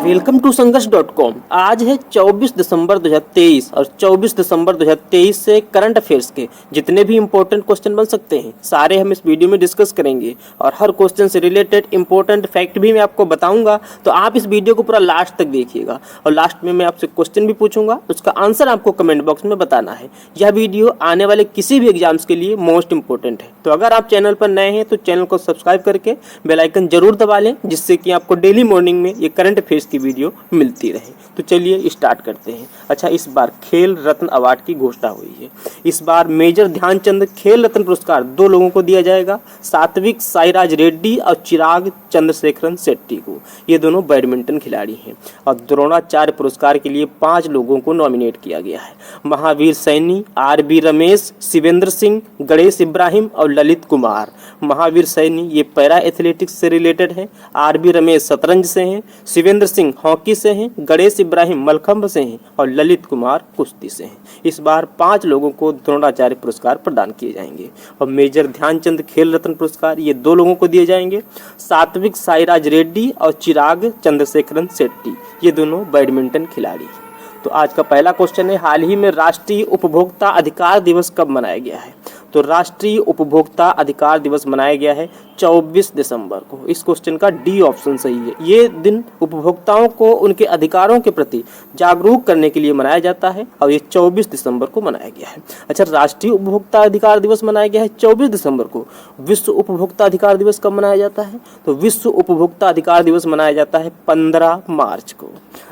Welcome to संघर्ष.com। आज है 24 दिसंबर 2023 और 24 दिसंबर 2023 से करंट अफेयर्स के जितने भी इंपॉर्टेंट क्वेश्चन बन सकते हैं सारे हम इस वीडियो में डिस्कस करेंगे और हर क्वेश्चन से रिलेटेड इंपॉर्टेंट फैक्ट भी मैं आपको बताऊंगा। तो आप इस वीडियो को पूरा लास्ट तक देखिएगा और लास्ट में मैं आपसे क्वेश्चन भी पूछूंगा, उसका आंसर आपको कमेंट बॉक्स में बताना है। यह वीडियो आने वाले किसी भी एग्जाम्स के लिए मोस्ट इंपॉर्टेंट है। तो अगर आप चैनल पर नए हैं तो चैनल को सब्सक्राइब करके बेल आइकन जरूर दबा लें, जिससे कि आपको डेली मॉर्निंग में ये करंट अफेयर्स की वीडियो मिलती रहे। तो चलिए स्टार्ट करते हैं। अच्छा, इस बार खेल रत्न अवार्ड की घोषणा हुई है। इस बार मेजर ध्यानचंद खेल रत्न पुरस्कार 2 लोगों को दिया जाएगा, सात्विक साईराज रेड्डी और चिराग चंद्रशेखरन शेट्टी को। ये दोनों बैडमिंटन खिलाड़ी हैं। और द्रोणाचार्य पुरस्कार के लिए 5 लोगों को नॉमिनेट किया गया है। महावीर सैनी, आर.बी. रमेश, शिवेंद्र सिंह, गणेश इब्राहिम और ललित कुमार। महावीर सैनी ये पैरा एथलेटिक्स से रिलेटेड है, आर.बी. रमेश शतरंज से हैं, शिवेंद्र सिंह हॉकी से हैं, गणेश इब्राहिम मलखंभ से हैं और ललित कुमार कुश्ती से हैं। इस बार 5 लोगों को द्रोणाचार्य पुरस्कार प्रदान किए जाएंगे। और मेजर ध्यानचंद खेल रत्न पुरस्कार ये 2 लोगों को दिए जाएंगे, सात्विक साईराज रेड्डी और चिराग चंद्रशेखरन शेट्टी। ये दोनों बैडमिंटन खिलाड़ी हैं। तो आज का पहला क्वेश्चन है, हाल ही में राष्ट्रीय उपभोक्ता अधिकार दिवस कब मनाया गया है? तो राष्ट्रीय उपभोक्ता अधिकार दिवस मनाया गया है 24 दिसंबर को। इस क्वेश्चन का डी ऑप्शन सही है। ये दिन उपभोक्ताओं को उनके अधिकारों के प्रति जागरूक करने के लिए मनाया जाता है और ये 24 दिसंबर को मनाया गया है। अच्छा, राष्ट्रीय उपभोक्ता अधिकार दिवस मनाया गया है 24 दिसंबर को। विश्व उपभोक्ता अधिकार दिवस कब मनाया जाता है? तो विश्व उपभोक्ता अधिकार दिवस मनाया जाता है 15 मार्च को।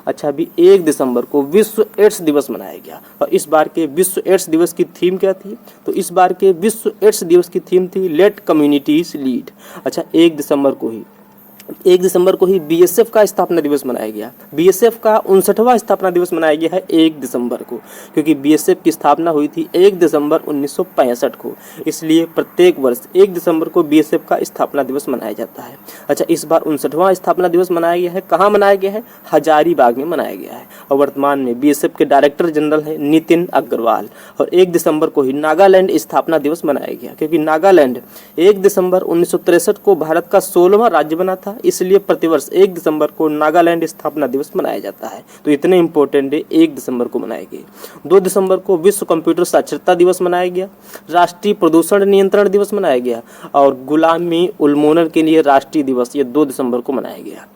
अच्छा, अभी 1 दिसंबर को विश्व एड्स दिवस मनाया गया। और इस बार के विश्व एड्स दिवस की थीम क्या थी? तो इस बार के विश्व एड्स दिवस की थीम थी लेट कम्युनिटीज लीड। अच्छा, 1 दिसंबर को ही बीएसएफ का स्थापना दिवस मनाया गया। बीएसएफ का 59वां स्थापना दिवस मनाया गया है 1 दिसंबर को, क्योंकि बीएसएफ की स्थापना हुई थी 1 दिसंबर 1965 को। इसलिए प्रत्येक वर्ष 1 दिसंबर को बीएसएफ का स्थापना दिवस मनाया जाता है। अच्छा, इस बार 59वां स्थापना दिवस मनाया गया है। कहाँ मनाया गया है? हजारीबाग में मनाया गया है। और वर्तमान में बीएसएफ के डायरेक्टर जनरल है नितिन अग्रवाल। और 1 दिसंबर को ही नागालैंड स्थापना दिवस मनाया गया, क्योंकि नागालैंड 1 दिसंबर 1963 को भारत का 16वां राज्य बना था। इसलिए प्रतिवर्ष 1 दिसंबर को नागालैंड स्थापना दिवस मनाया जाता है। तो इतने इंपॉर्टेंट डे 1 दिसंबर को मनाए गए। 2 दिसंबर को विश्व कंप्यूटर साक्षरता दिवस मनाया गया। राष्ट्रीय प्रदूषण नियंत्रण दिवस मनाया गया। और गुलामी उन्मूलन के लिए राष्ट्रीय दिवस ये 2 दिसंबर को मनाया गया।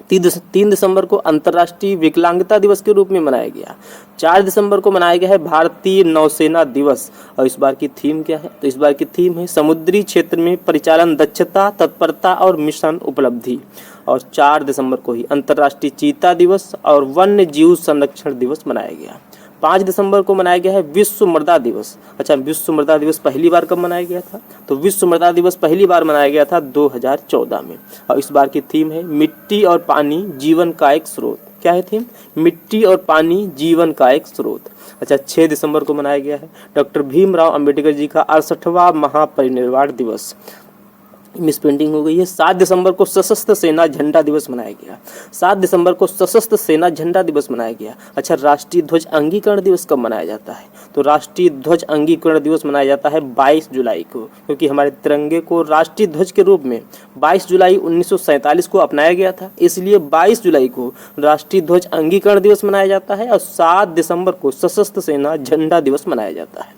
3 दिसंबर को अंतर्राष्ट्रीय विकलांगता दिवस के रूप में मनाया गया। 4 दिसंबर को मनाया गया है भारतीय नौसेना दिवस। और इस बार की थीम क्या है? तो इस बार की थीम है समुद्री क्षेत्र में परिचालन दक्षता, तत्परता और मिशन उपलब्धि। और 4 दिसंबर को ही अंतर्राष्ट्रीय चीता दिवस और वन्य जीव संरक्षण दिवस मनाया गया। 5 दिसंबर को मनाया गया है विश्व मृदा दिवस। अच्छा, विश्व मृदा दिवस पहली बार कब मनाया गया था? तो विश्व मृदा दिवस पहली बार मनाया गया था 2014 में। और इस बार की थीम है मिट्टी और पानी जीवन का एक स्रोत। क्या है थीम? मिट्टी और पानी जीवन का एक स्रोत। अच्छा, 6 दिसंबर को मनाया गया है डॉक्टर भीमराव अंबेडकर जी का 68वां महापरिनिर्वाण दिवस। मिस प्रिंटिंग हो गई है। 7 दिसंबर को सशस्त्र सेना झंडा दिवस मनाया गया। 7 दिसंबर को सशस्त्र सेना झंडा दिवस मनाया गया। अच्छा, राष्ट्रीय ध्वज अंगीकरण दिवस कब मनाया जाता है? तो राष्ट्रीय ध्वज अंगीकरण दिवस मनाया जाता है 22 जुलाई को, क्योंकि हमारे तिरंगे को राष्ट्रीय ध्वज के रूप में 22 जुलाई 1947 को अपनाया गया था। इसलिए 22 जुलाई को राष्ट्रीय ध्वज अंगीकरण दिवस मनाया जाता है और 7 दिसंबर को सशस्त्र सेना झंडा दिवस मनाया जाता है।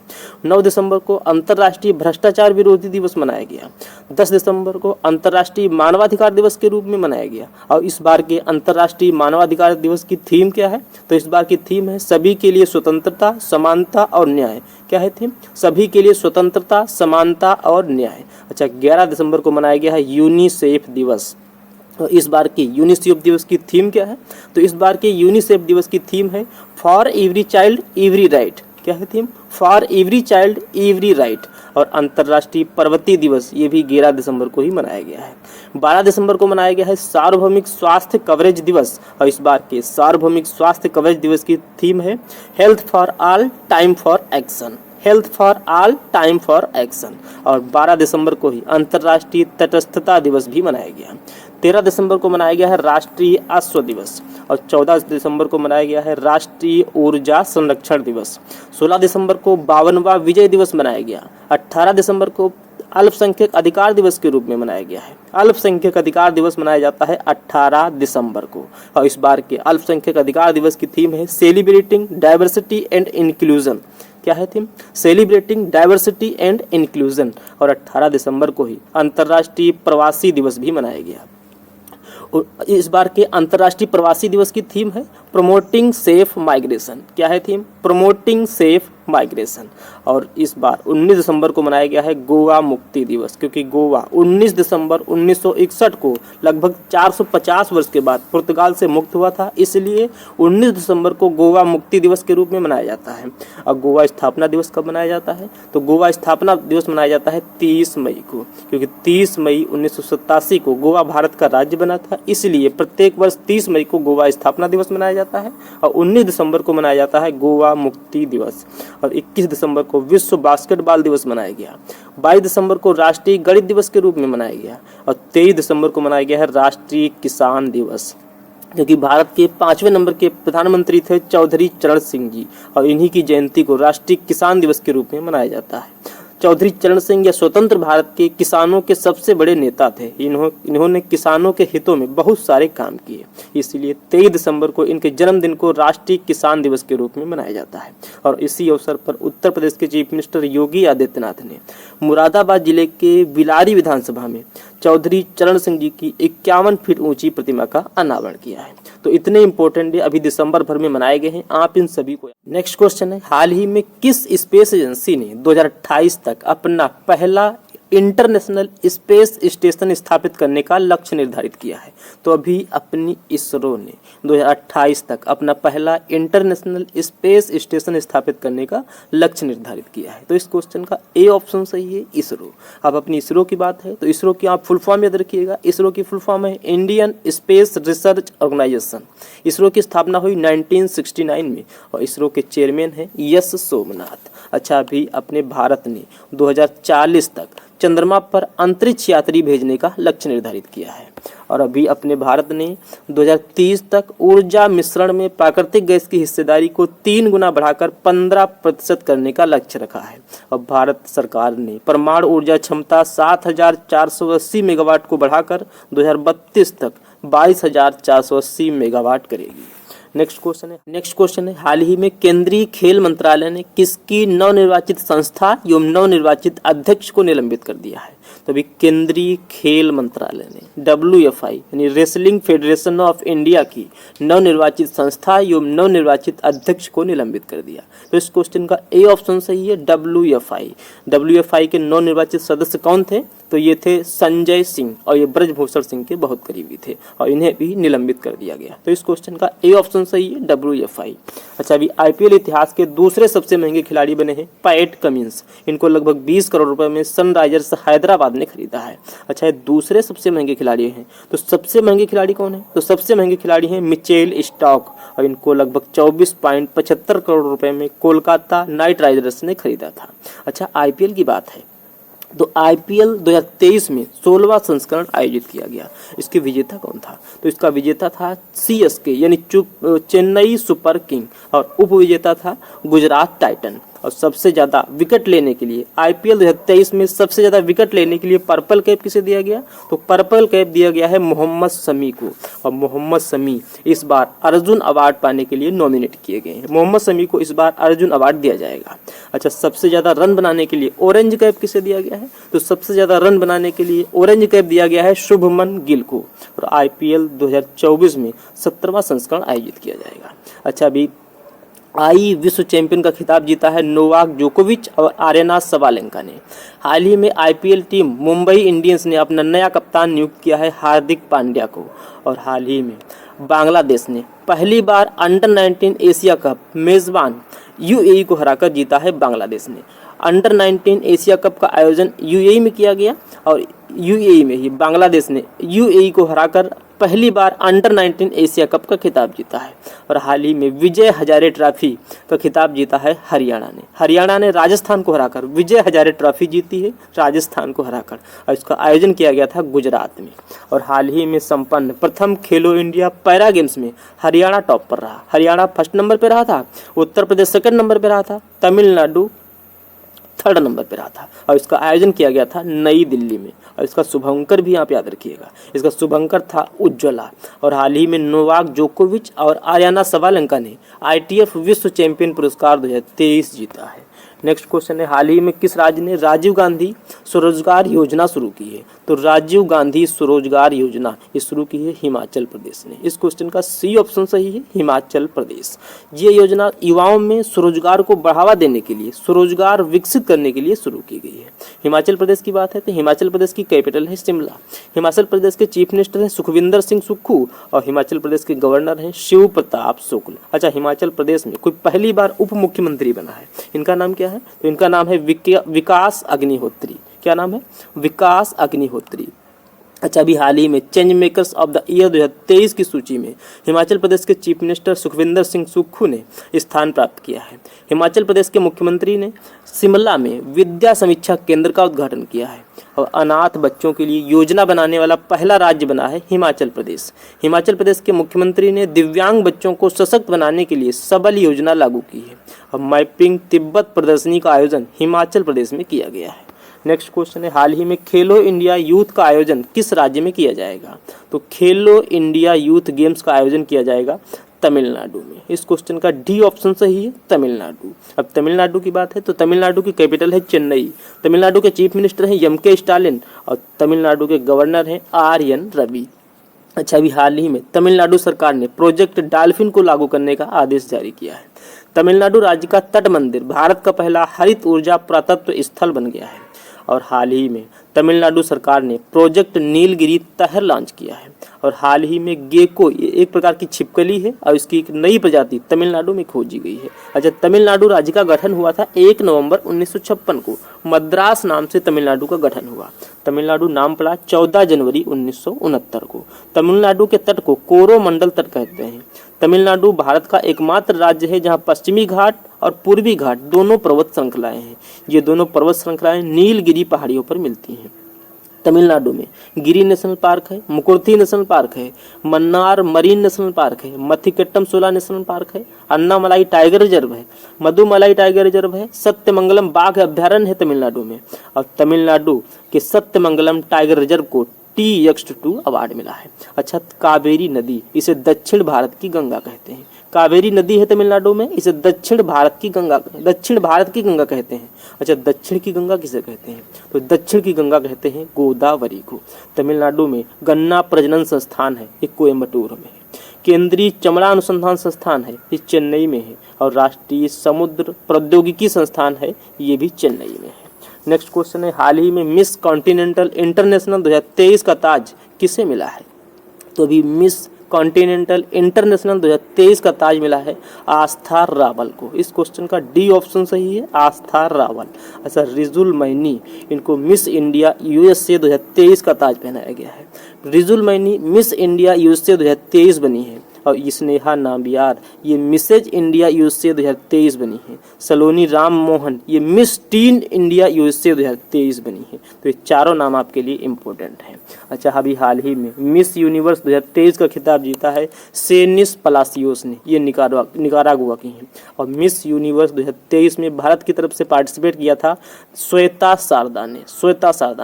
9 दिसंबर को अंतर्राष्ट्रीय भ्रष्टाचार विरोधी दिवस मनाया गया। 10 दिसंबर को अंतर्राष्ट्रीय मानवाधिकार दिवस के रूप में मनाया गया। और इस बार के अंतर्राष्ट्रीय मानवाधिकार दिवस की थीम क्या है? तो इस बार की थीम है सभी के लिए स्वतंत्रता, समानता और न्याय। क्या है थीम? सभी के लिए स्वतंत्रता, समानता और न्याय। अच्छा, 11 दिसंबर को मनाया गया है यूनिसेफ दिवस। और इस बार की यूनिसेफ दिवस की थीम क्या है? तो इस बार के यूनिसेफ दिवस की थीम है for every child every right. क्या है theme? For every child every right. और अंतर्राष्ट्रीय पर्वतीय दिवस ये भी 11 दिसंबर को ही मनाया गया है। 12 दिसंबर को मनाया गया है सार्वभौमिक स्वास्थ्य कवरेज दिवस। और इस बार के सार्वभौमिक स्वास्थ्य कवरेज दिवस की थीम है health for all time for action. Health for all time for action. और 12 दिसंबर को ही अंतर्राष्ट्रीय तटस्थता दिवस भी मनाया गया। 13 दिसंबर को मनाया गया है राष्ट्रीय अश्व दिवस। और 14 दिसंबर को मनाया गया है राष्ट्रीय ऊर्जा संरक्षण दिवस। 16 दिसंबर को 52वां विजय दिवस मनाया गया। 18 दिसंबर को अल्पसंख्यक अधिकार दिवस के रूप में मनाया गया है? अल्पसंख्यक अधिकार दिवस मनाया जाता है 18 दिसंबर को, और इस बार के अल्पसंख्यक अधिकार दिवस की थीम है सेलिब्रेटिंग डाइवर्सिटी एंड इंक्लूजन। क्या है theme? Celebrating diversity and inclusion. और 18 दिसंबर को ही अंतर्राष्ट्रीय प्रवासी दिवस भी मनाया गया। इस बार के अंतर्राष्ट्रीय प्रवासी दिवस की थीम है प्रमोटिंग सेफ माइग्रेशन। क्या है थीम? Promoting safe migration. और इस बार 19 दिसंबर को मनाया गया है गोवा मुक्ति दिवस, क्योंकि गोवा 19 दिसंबर 1961 को लगभग 450 वर्ष के बाद पुर्तगाल से मुक्त हुआ था, इसलिए 19 दिसंबर को गोवा मुक्ति दिवस के रूप में मनाया जाता है। और गोवा स्थापना दिवस कब मनाया जाता है? तो गोवा स्थापना दिवस मनाया जाता है 30 मई को, क्योंकि 30 मई 1987 को गोवा भारत का राज्य बना था, इसलिए प्रत्येक वर्ष 30 मई को गोवा स्थापना दिवस मनाया जाता है और 19 दिसंबर को मनाया जाता है गोवा मुक्ति दिवस। और 21 दिसंबर को विश्व बास्केटबॉल दिवस मनाया गया। 22 दिसंबर को राष्ट्रीय गणित दिवस के रूप में मनाया गया और 23 दिसंबर को मनाया गया है राष्ट्रीय किसान दिवस, क्योंकि भारत के 5वें नंबर के प्रधानमंत्री थे चौधरी चरण सिंह जी, और इन्हीं की जयंती को राष्ट्रीय किसान दिवस के रूप में मनाया जाता है। चौधरी चरण सिंह या स्वतंत्र भारत के किसानों के सबसे बड़े नेता थे। इन्होंने किसानों के हितों में बहुत सारे काम किए, इसलिए 23 दिसंबर को इनके जन्मदिन को राष्ट्रीय किसान दिवस के रूप में मनाया जाता है। और इसी अवसर पर उत्तर प्रदेश के चीफ मिनिस्टर योगी आदित्यनाथ ने मुरादाबाद जिले के बिलारी विधानसभा में चौधरी चरण सिंह जी की 51 फीट ऊंची प्रतिमा का अनावरण किया है। तो इतने इंपॉर्टेंट डे अभी दिसंबर भर में मनाए गए हैं, आप इन सभी को। नेक्स्ट क्वेश्चन है, हाल ही में किस स्पेस एजेंसी ने 2028 तक अपना पहला इंटरनेशनल स्पेस स्टेशन स्थापित करने का लक्ष्य निर्धारित किया है? तो अभी अपनी इसरो ने 2028 तक अपना पहला इंटरनेशनल स्पेस स्टेशन स्थापित करने का लक्ष्य निर्धारित किया है। तो इस क्वेश्चन का ए ऑप्शन सही है, इसरो। अब अपनी इसरो की बात है तो इसरो की आप फुल फॉर्म याद रखिएगा। इसरो की फुल फॉर्म है Indian space research organisation. ISRO की स्थापना हुई 1969 में और इसरो के चेयरमैन हैं एस सोमनाथ। अच्छा, अभी अपने भारत ने 2040 तक चंद्रमा पर अंतरिक्ष यात्री भेजने का लक्ष्य निर्धारित किया है। और अभी अपने भारत ने 2030 तक ऊर्जा मिश्रण में प्राकृतिक गैस की हिस्सेदारी को 3 गुना बढ़ाकर 15% करने का लक्ष्य रखा है। अब भारत सरकार ने परमाणु ऊर्जा क्षमता 7480 मेगावाट को बढ़ाकर 2032 तक 22,480 मेगावाट करेगी। नेक्स्ट क्वेश्चन है, हाल ही में केंद्रीय खेल मंत्रालय ने किसकी नवनिर्वाचित संस्था एवं नवनिर्वाचित अध्यक्ष को निलंबित कर दिया है? तो अभी केंद्रीय खेल मंत्रालय ने WFI यानी रेसलिंग फेडरेशन ऑफ इंडिया की नवनिर्वाचित संस्था एवं नवनिर्वाचित अध्यक्ष को निलंबित कर दिया। तो इस क्वेश्चन का ए ऑप्शन सही है, WFI। WFI के नवनिर्वाचित सदस्य कौन थे? तो ये थे संजय सिंह, और ये ब्रजभूषण सिंह के बहुत करीबी थे और इन्हें भी निलंबित कर दिया गया। तो इस क्वेश्चन का ए ऑप्शन सही है, WFI। अच्छा, अभी IPL इतिहास के दूसरे सबसे महंगे खिलाड़ी बने हैं पैट कमिंस। इनको लगभग 20 करोड़ रुपए में सनराइजर्स हैदराबाद ने खरीदा है। अच्छा, ये दूसरे सबसे महंगे खिलाड़ी हैं, तो सबसे महंगे खिलाड़ी कौन है? तो सबसे महंगे खिलाड़ी हैं मिचेल स्टॉक, और इनको लगभग 24.75 करोड़ रुपए में कोलकाता नाइट राइडर्स ने खरीदा था। अच्छा, IPL की बात है तो IPL 2023 में 16वां संस्करण आयोजित किया गया। इसके विजेता कौन था? तो इसका विजेता था CSK यानी चेन्नई सुपर किंग, और उपविजेता था गुजरात टाइटन। और सबसे ज़्यादा विकेट लेने के लिए IPL 2023 में सबसे ज़्यादा विकेट लेने के लिए पर्पल कैप किसे दिया गया? तो पर्पल कैप दिया गया है मोहम्मद शमी को, और मोहम्मद शमी इस बार अर्जुन अवार्ड पाने के लिए नॉमिनेट किए गए हैं। मोहम्मद शमी को इस बार अर्जुन अवार्ड दिया जाएगा। अच्छा, सबसे ज़्यादा रन बनाने के लिए ऑरेंज कैप किसे दिया गया है? तो सबसे ज़्यादा रन बनाने के लिए ऑरेंज कैप दिया गया है शुभमन गिल को, और IPL 2024 में 17वां संस्करण आयोजित किया जाएगा। अच्छा, अभी विश्व चैंपियन का खिताब जीता है नोवाक जोकोविच और आरेना सबालेंका ने। हाल ही में IPL टीम मुंबई इंडियंस ने अपना नया कप्तान नियुक्त किया है हार्दिक पांड्या को। और हाल ही में बांग्लादेश ने पहली बार अंडर-19 एशिया कप मेज़बान UAE को हराकर जीता है। बांग्लादेश ने अंडर-19 एशिया कप का आयोजन UAE में किया गया, और UAE में ही बांग्लादेश ने UAE को हराकर पहली बार अंडर-19 एशिया कप का खिताब जीता है। और हाल ही में विजय हजारे ट्रॉफी का खिताब जीता है हरियाणा ने राजस्थान को हराकर विजय हजारे ट्रॉफी जीती है, राजस्थान को हराकर, और इसका आयोजन किया गया था गुजरात में। और हाल ही में संपन्न प्रथम खेलो इंडिया पैरा गेम्स में हरियाणा टॉप पर रहा। हरियाणा फर्स्ट नंबर पर रहा था, उत्तर प्रदेश सेकंड नंबर पर रहा था, तमिलनाडु 3rd नंबर पर रहा था और इसका आयोजन किया गया था नई दिल्ली में। और इसका शुभंकर भी आप याद रखिएगा, इसका शुभंकर था उज्ज्वला। और हाल ही में नोवाक जोकोविच और आर्याना सबालेंका ने ITF विश्व चैंपियन पुरस्कार 2023 जीता है। नेक्स्ट क्वेश्चन है, हाल ही में किस राज्य ने राजीव गांधी स्वरोजगार योजना शुरू की है? तो राजीव गांधी स्वरोजगार योजना ये शुरू की है हिमाचल प्रदेश ने। इस क्वेश्चन का सी ऑप्शन सही है, हिमाचल प्रदेश। ये योजना युवाओं में स्वरोजगार को बढ़ावा देने के लिए, स्वरोजगार विकसित करने के लिए शुरू की गई है। हिमाचल प्रदेश की बात है तो हिमाचल प्रदेश की कैपिटल है शिमला। हिमाचल प्रदेश के चीफ मिनिस्टर हैं सुखविंदर सिंह सुक्खू और हिमाचल प्रदेश के गवर्नर हैं शिव प्रताप शुक्ल। अच्छा, हिमाचल प्रदेश में कोई पहली बार उप मुख्यमंत्री बना है, इनका नाम क्या है? तो इनका नाम है विकास अग्निहोत्री। क्या नाम है? विकास अग्निहोत्री। अच्छा, अभी हाल ही में change makers of the year 2023 की सूची में हिमाचल प्रदेश के चीफ मिनिस्टर सुखविंदर सिंह सुक्खू ने स्थान प्राप्त किया है। हिमाचल प्रदेश के मुख्यमंत्री ने शिमला में विद्या समीक्षा केंद्र का उद्घाटन किया है और अनाथ बच्चों के लिए योजना बनाने वाला पहला राज्य बना है हिमाचल प्रदेश। हिमाचल प्रदेश के मुख्यमंत्री ने दिव्यांग बच्चों को सशक्त बनाने के लिए सबल योजना लागू की है और मैपिंग तिब्बत प्रदर्शनी का आयोजन हिमाचल प्रदेश में किया गया है। नेक्स्ट क्वेश्चन है, हाल ही में खेलो इंडिया यूथ का आयोजन किस राज्य में किया जाएगा? तो खेलो इंडिया यूथ गेम्स का आयोजन किया जाएगा तमिलनाडु में। इस क्वेश्चन का डी ऑप्शन सही है, तमिलनाडु। अब तमिलनाडु की बात है तो तमिलनाडु की कैपिटल है चेन्नई। तमिलनाडु के चीफ मिनिस्टर हैं एम.के. स्टालिन और तमिलनाडु के गवर्नर हैं R.N. रवि। अच्छा, अभी हाल ही में तमिलनाडु सरकार ने प्रोजेक्ट डॉल्फिन को लागू करने का आदेश जारी किया है। तमिलनाडु राज्य का तट मंदिर भारत का पहला हरित ऊर्जा पुरातत्व स्थल बन गया है। और हाल ही में तमिलनाडु सरकार ने प्रोजेक्ट नीलगिरी तहर लॉन्च किया है। और हाल ही में गेको, ये एक प्रकार की छिपकली है और इसकी एक नई प्रजाति तमिलनाडु में खोजी गई है। अच्छा, तमिलनाडु राज्य का गठन हुआ था 1 नवंबर 1956 को। मद्रास नाम से तमिलनाडु का गठन हुआ। तमिलनाडु नाम पड़ा 14 जनवरी 1969 को। तमिलनाडु के तट को कोरोमंडल तट कहते हैं। तमिलनाडु भारत का एकमात्र राज्य है जहां पश्चिमी घाट और पूर्वी घाट दोनों पर्वत श्रृंखलाएं हैं। ये दोनों पर्वत श्रृंखलाएं नीलगिरी पहाड़ियों पर मिलती हैं। तमिलनाडु में गिरी नेशनल पार्क है, मुकुर्ती नेशनल पार्क है, मन्नार मरीन नेशनल पार्क है, मथिकेट्टम सोला नेशनल पार्क है, अन्नामलाई टाइगर रिजर्व है, मधुमलाई टाइगर रिजर्व है, सत्यमंगलम बाघ अभ्यारण्य है तमिलनाडु में। और तमिलनाडु के सत्यमंगलम टाइगर रिजर्व को TX2 अवार्ड मिला है। अच्छा, कावेरी नदी, इसे दक्षिण भारत की गंगा कहते हैं। कावेरी नदी है तमिलनाडु में, इसे दक्षिण भारत की गंगा कहते हैं। अच्छा, दक्षिण की गंगा किसे कहते हैं? तो दक्षिण की गंगा कहते हैं गोदावरी को। तमिलनाडु में गन्ना प्रजनन संस्थान है, ये कोयम्बटूर में है। केंद्रीय चमड़ा अनुसंधान संस्थान है, ये चेन्नई में है। और राष्ट्रीय समुद्र प्रौद्योगिकी संस्थान है, ये भी चेन्नई में है। नेक्स्ट क्वेश्चन है, हाल ही में मिस कॉन्टिनेंटल इंटरनेशनल 2023 का ताज किसे मिला है? तो अभी मिस कॉन्टिनेंटल इंटरनेशनल 2023 का ताज मिला है आस्था रावल को। इस क्वेश्चन का डी ऑप्शन सही है, आस्था रावल। अच्छा, रिजुल मैनी, इनको मिस इंडिया USA 2023 का ताज पहनाया गया है। Rijul many miss India USA 2023 बनी है। और स्नेहा नाबियार, ये मिसेज इंडिया USA 2023 बनी है। सलोनी राम मोहन, ये मिस टीन इंडिया USA 2023 बनी है। तो ये चारों नाम आपके लिए इम्पोर्टेंट हैं। अच्छा, अभी हाल ही में मिस यूनिवर्स 2023 का खिताब जीता है सेनिस पलासियोस ने, ये निकारागुआ की हैं। और मिस यूनिवर्स 2023 में भारत की तरफ से पार्टिसिपेट किया था श्वेता शारदा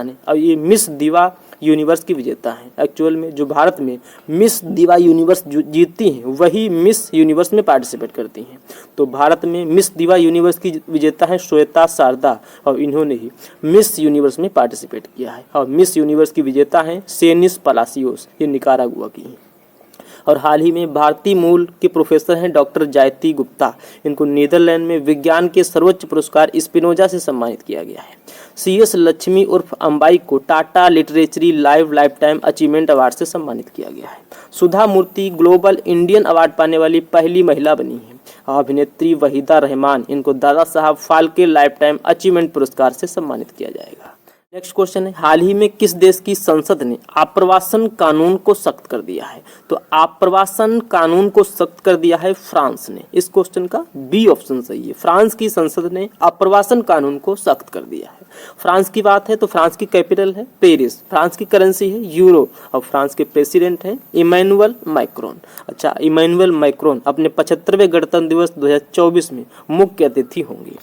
ने। और ये मिस दिवा यूनिवर्स की विजेता हैं। एक्चुअल में जो भारत में मिस दिवा यूनिवर्स जीतती हैं वही मिस यूनिवर्स में पार्टिसिपेट करती हैं। तो भारत में मिस दिवा यूनिवर्स की विजेता है श्वेता शारदा और इन्होंने ही मिस यूनिवर्स में पार्टिसिपेट किया है। और मिस यूनिवर्स की विजेता हैं सेनिस पलासियोस, ये निकारागुआ की हैं। और हाल ही में भारतीय मूल के प्रोफेसर हैं डॉक्टर जायती गुप्ता, इनको नीदरलैंड में विज्ञान के सर्वोच्च पुरस्कार स्पिनोजा से सम्मानित किया गया है। CS लक्ष्मी उर्फ अंबाई को Tata literary life time achievement award से सम्मानित किया गया है। Sudha Murty global Indian award पाने वाली पहली महिला बनी है। अभिनेत्री वहीदा रहमान, इनको Dada Saheb Phalke life time achievement पुरस्कार से सम्मानित किया जाएगा। नेक्स्ट क्वेश्चन है, हाल ही में किस देश की संसद ने आप्रवासन कानून को सख्त कर दिया है? तो आप्रवासन कानून को सख्त कर दिया है फ्रांस ने। इस क्वेश्चन का बी ऑप्शन सही है, फ्रांस की संसद ने आप्रवासन कानून को सख्त कर दिया है। फ्रांस की बात है तो फ्रांस की कैपिटल है पेरिस, फ्रांस की करेंसी है यूरो और फ्रांस के प्रेसिडेंट हैं इमैनुअल मैक्रोन। अच्छा, इमैनुअल मैक्रोन अपने 75वें गणतंत्र दिवस 2024 में मुख्य अतिथि होंगे।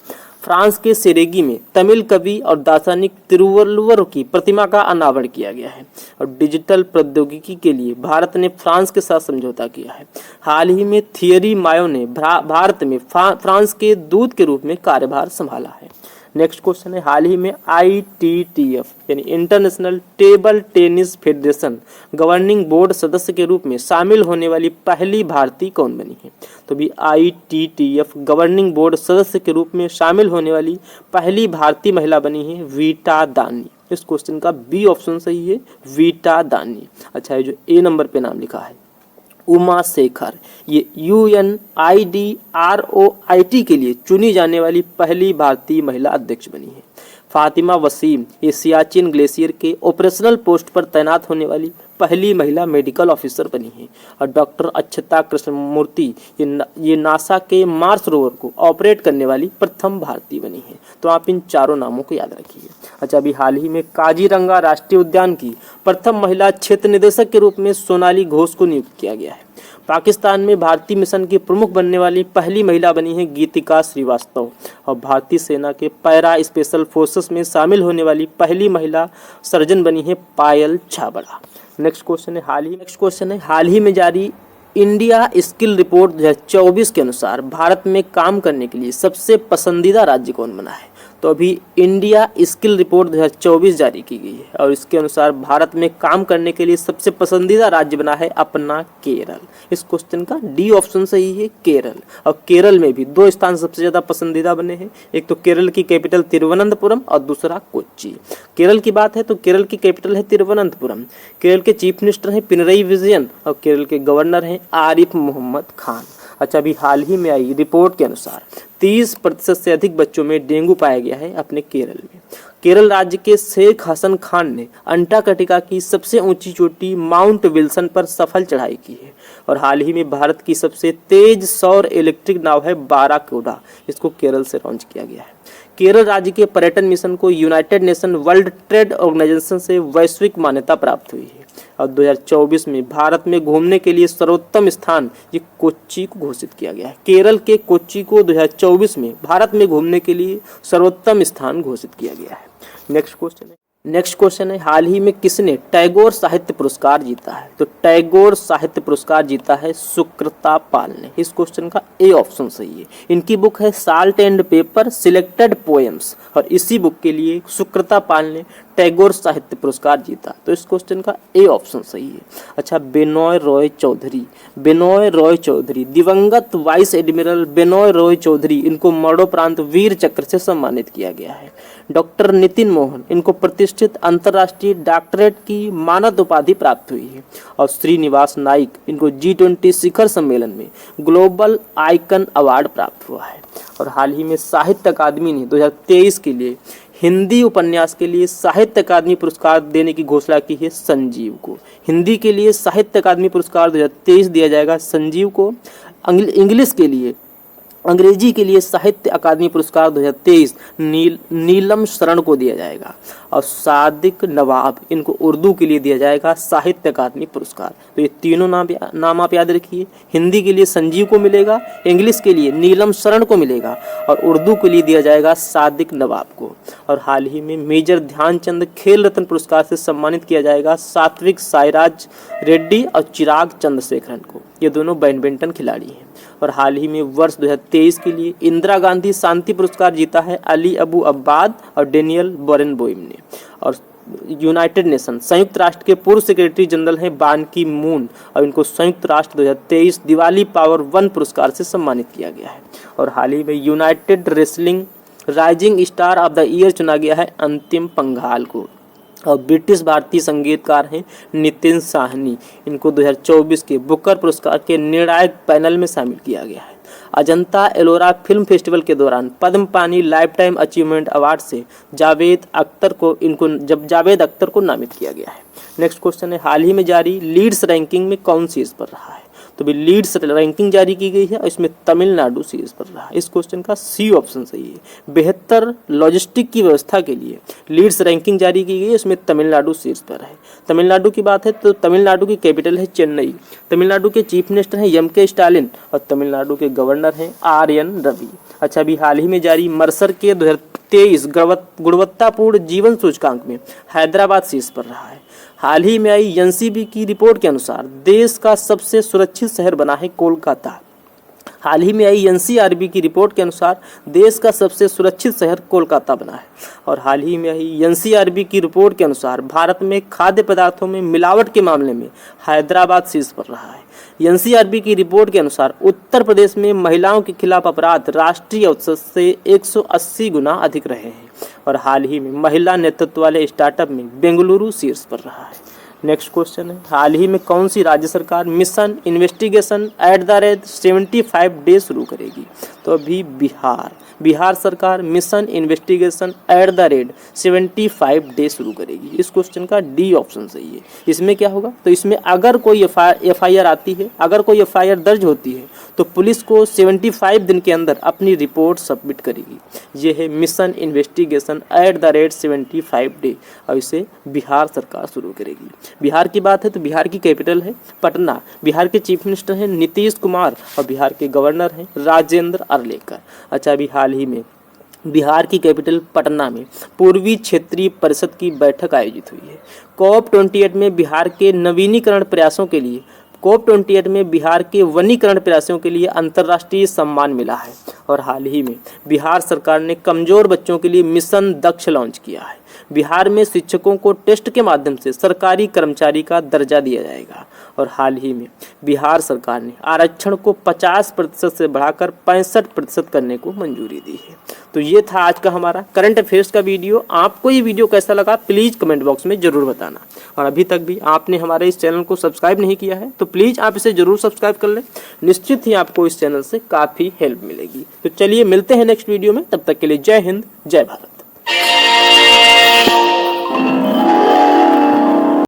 फ्रांस के सेरेगी में तमिल कवि और दार्शनिक तिरुवल्लुवर की प्रतिमा का अनावरण किया गया है। और डिजिटल प्रौद्योगिकी के लिए भारत ने फ्रांस के साथ समझौता किया है। हाल ही में थियरी मायो ने भारत में फ्रांस के दूत के रूप में कार्यभार संभाला है। नेक्स्ट क्वेश्चन है, हाल ही में ITTF यानी international table tennis federation governing board सदस्य के रूप में शामिल होने वाली पहली भारतीय कौन बनी है? तो भी ITTF गवर्निंग बोर्ड सदस्य के रूप में शामिल होने वाली पहली भारतीय महिला बनी है वीटा दानी। इस क्वेश्चन का बी ऑप्शन सही है, वीटा दानी। अच्छा, ये जो ए नंबर पे नाम लिखा है उमा शेखर, ये UNIDROIT के लिए चुनी जाने वाली पहली भारतीय महिला अध्यक्ष बनी है। फातिमा वसीम, ये सियाचिन ग्लेशियर के ऑपरेशनल पोस्ट पर तैनात होने वाली पहली महिला मेडिकल ऑफिसर बनी है। और डॉक्टर अक्षता कृष्णमूर्ति, ये नासा के मार्स रोवर को ऑपरेट करने वाली प्रथम भारतीय बनी है। तो आप इन चारों नामों को याद रखिए। अच्छा, अभी हाल ही में काजीरंगा राष्ट्रीय उद्यान की प्रथम महिला क्षेत्र निदेशक के रूप में सोनाली घोष को नियुक्त किया गया है। पाकिस्तान में भारतीय मिशन की प्रमुख बनने वाली पहली महिला बनी है गीतिका श्रीवास्तव। और भारतीय सेना के पैरा स्पेशल फोर्सेस में शामिल होने वाली पहली महिला सर्जन बनी है पायल छाबड़ा। नेक्स्ट क्वेश्चन है, हाल ही में जारी इंडिया स्किल रिपोर्ट 2024 के अनुसार भारत में काम करने के लिए सबसे पसंदीदा राज्य कौन बना है? तो अभी इंडिया स्किल रिपोर्ट 2024 जारी की गई है और इसके अनुसार भारत में काम करने के लिए सबसे पसंदीदा राज्य बना है अपना केरल। इस क्वेश्चन का डी ऑप्शन सही है, केरल। और केरल में भी दो स्थान सबसे ज्यादा पसंदीदा बने हैं, एक तो केरल की कैपिटल तिरुवनंतपुरम और दूसरा कोच्चि। केरल की बात है तो केरल की कैपिटल है तिरुवनंतपुरम। केरल के चीफ मिनिस्टर हैं पिनरई विजयन और केरल के गवर्नर हैं आरिफ मोहम्मद खान। अच्छा, अभी हाल ही में आई रिपोर्ट के अनुसार 30% से अधिक बच्चों में डेंगू पाया गया है अपने केरल में। केरल राज्य के शेख हसन खान ने अंटार्कटिका की सबसे ऊंची चोटी माउंट विल्सन पर सफल चढ़ाई की है। और हाल ही में भारत की सबसे तेज सौर इलेक्ट्रिक नाव है बाराकोडा, इसको केरल से लॉन्च किया गया है। केरल राज्य के पर्यटन मिशन को united nation world trade organisation से वैश्विक मान्यता प्राप्त हुई है। और 2024 में भारत में घूमने के लिए सर्वोत्तम स्थान ये कोच्चि को घोषित किया गया है। केरल के कोच्चि को 2024 में भारत में घूमने के लिए सर्वोत्तम स्थान घोषित किया गया है। नेक्स्ट क्वेश्चन है, हाल ही में किसने टैगोर साहित्य पुरस्कार जीता है? तो टैगोर साहित्य पुरस्कार जीता है सुकृता पाल ने। इस क्वेश्चन का ए ऑप्शन सही है। इनकी बुक है salt and paper selected poems और इसी बुक के लिए सुकृता पाल ने टैगोर साहित्य पुरस्कार जीता। तो इस क्वेश्चन का ए ऑप्शन सही है। अच्छा, बेनॉय रॉय चौधरी दिवंगत वाइस एडमिरल बेनॉय रॉय चौधरी, इनको मरणोपरांत वीर चक्र से सम्मानित किया गया है। डॉक्टर नितिन मोहन, इनको प्रतिष्ठित अंतर्राष्ट्रीय डॉक्टरेट की मानद उपाधि प्राप्त हुई है। और श्रीनिवास नाइक, इनको G20 शिखर सम्मेलन में ग्लोबल आइकन अवार्ड प्राप्त हुआ है। और हाल ही में साहित्य अकादमी ने 2023 के लिए हिंदी उपन्यास के लिए साहित्य अकादमी पुरस्कार देने की घोषणा की है संजीव को। हिंदी के लिए साहित्य अकादमी पुरस्कार 2023 दिया जाएगा संजीव को। अंग्रेजी के लिए साहित्य अकादमी पुरस्कार 2023 नीलम शरण को दिया जाएगा। और सादिक नवाब, इनको उर्दू के लिए दिया जाएगा साहित्य अकादमी पुरस्कार। तो ये तीनों नाम आप याद रखिए। हिंदी के लिए संजीव को मिलेगा, इंग्लिश के लिए नीलम शरण को मिलेगा और उर्दू के लिए दिया जाएगा सादिक नवाब को। और हाल ही में मेजर ध्यानचंद खेल रत्न पुरस्कार से सम्मानित किया जाएगा सात्विक साईराज रेड्डी और चिराग चंद्रशेखरन को। ये दोनों बैडमिंटन खिलाड़ी हैं। और हाल ही में वर्ष 2023 के लिए इंदिरा गांधी शांति पुरस्कार जीता है अली अबू अब्बाद और डेनियल बोरेनबोइम ने। और यूनाइटेड नेशन संयुक्त राष्ट्र के पूर्व सेक्रेटरी जनरल हैं बान की मून और इनको संयुक्त राष्ट्र 2023 दिवाली पावर 1 पुरस्कार से सम्मानित किया गया है। और हाल ही में United wrestling rising star of the year चुना गया है अंतिम पंघाल को। और ब्रिटिश भारतीय संगीतकार हैं नितिन साहनी, इनको 2024 के बुकर पुरस्कार के निर्णायक पैनल में शामिल किया गया है। अजंता एलोरा फिल्म फेस्टिवल के दौरान पद्म पानी लाइफ टाइम अचीवमेंट अवार्ड से जावेद अख्तर को नामित किया गया है। नेक्स्ट क्वेश्चन है, हाल ही में जारी लीड्स रैंकिंग में कौन शीर्ष पर रहा है? तो भी लीड्स रैंकिंग जारी की गई है और इसमें तमिलनाडु शीर्ष पर रहा। इस क्वेश्चन का सी ऑप्शन सही है। बेहतर लॉजिस्टिक की व्यवस्था के लिए लीड्स रैंकिंग जारी की गई है, इसमें तमिलनाडु शीर्ष पर है। तमिलनाडु की बात है तो तमिलनाडु की कैपिटल है चेन्नई। तमिलनाडु के चीफ मिनिस्टर हैं एम.के. स्टालिन और तमिलनाडु के गवर्नर हैं आर.एन. रवि। अच्छा, अभी हाल ही में जारी मर्सर के 2023 गुणवत्तापूर्ण जीवन सूचकांक में हैदराबाद शीर्ष पर रहा है। हाल ही में आई एनसीबी की रिपोर्ट के अनुसार देश का सबसे सुरक्षित शहर बना है कोलकाता। हाल ही में आई एनसीआरबी की रिपोर्ट के अनुसार देश का सबसे सुरक्षित शहर कोलकाता बना है। और हाल ही में आई एनसीआरबी की रिपोर्ट के अनुसार भारत में खाद्य पदार्थों में मिलावट के मामले में हैदराबाद शीर्ष पर रहा है। एनसीआरबी की रिपोर्ट के अनुसार उत्तर प्रदेश में महिलाओं के खिलाफ अपराध राष्ट्रीय औसत से 180 गुना अधिक रहे हैं। और हाल ही में महिला नेतृत्व वाले स्टार्टअप में बेंगलुरु शीर्ष पर रहा है। नेक्स्ट क्वेश्चन है, हाल ही में कौन सी राज्य सरकार मिशन इन्वेस्टिगेशन @75 डे शुरू करेगी? तो अभी बिहार सरकार मिशन इन्वेस्टिगेशन @75 डे शुरू करेगी। इस क्वेश्चन का डी ऑप्शन सही है। इसमें क्या होगा, तो इसमें अगर कोई एफआईआर आती है, अगर कोई एफआईआर दर्ज होती है तो पुलिस को 75 दिन के अंदर अपनी रिपोर्ट सबमिट करेगी। ये है मिशन इन्वेस्टिगेशन @75 डे और इसे बिहार सरकार शुरू करेगी। बिहार की बात है तो बिहार की कैपिटल है पटना। बिहार के चीफ मिनिस्टर हैं नीतीश कुमार और बिहार के गवर्नर हैं राजेंद्र अर्लेकर। अच्छा, अभी हाल ही में बिहार की कैपिटल पटना में पूर्वी क्षेत्रीय परिषद की बैठक आयोजित हुई है। COP28 में बिहार के नवीनीकरण प्रयासों के लिए COP28 में बिहार के वनीकरण प्रयासों के लिए अंतर्राष्ट्रीय सम्मान मिला है। और हाल ही में बिहार सरकार ने कमजोर बच्चों के लिए मिशन दक्ष लॉन्च किया है। बिहार में शिक्षकों को टेस्ट के माध्यम से सरकारी कर्मचारी का दर्जा दिया जाएगा। और हाल ही में बिहार सरकार ने आरक्षण को 50% से बढ़ाकर 65% करने को मंजूरी दी है। तो ये था आज का हमारा करंट अफेयर्स का वीडियो। आपको ये वीडियो कैसा लगा प्लीज़ कमेंट बॉक्स में ज़रूर बताना। और अभी तक भी आपने हमारे इस चैनल को सब्सक्राइब नहीं किया है तो प्लीज़ आप इसे ज़रूर सब्सक्राइब कर लें। निश्चित ही आपको इस चैनल से काफ़ी हेल्प मिलेगी। तो चलिए मिलते हैं नेक्स्ट वीडियो में, तब तक के लिए जय हिंद जय भारत।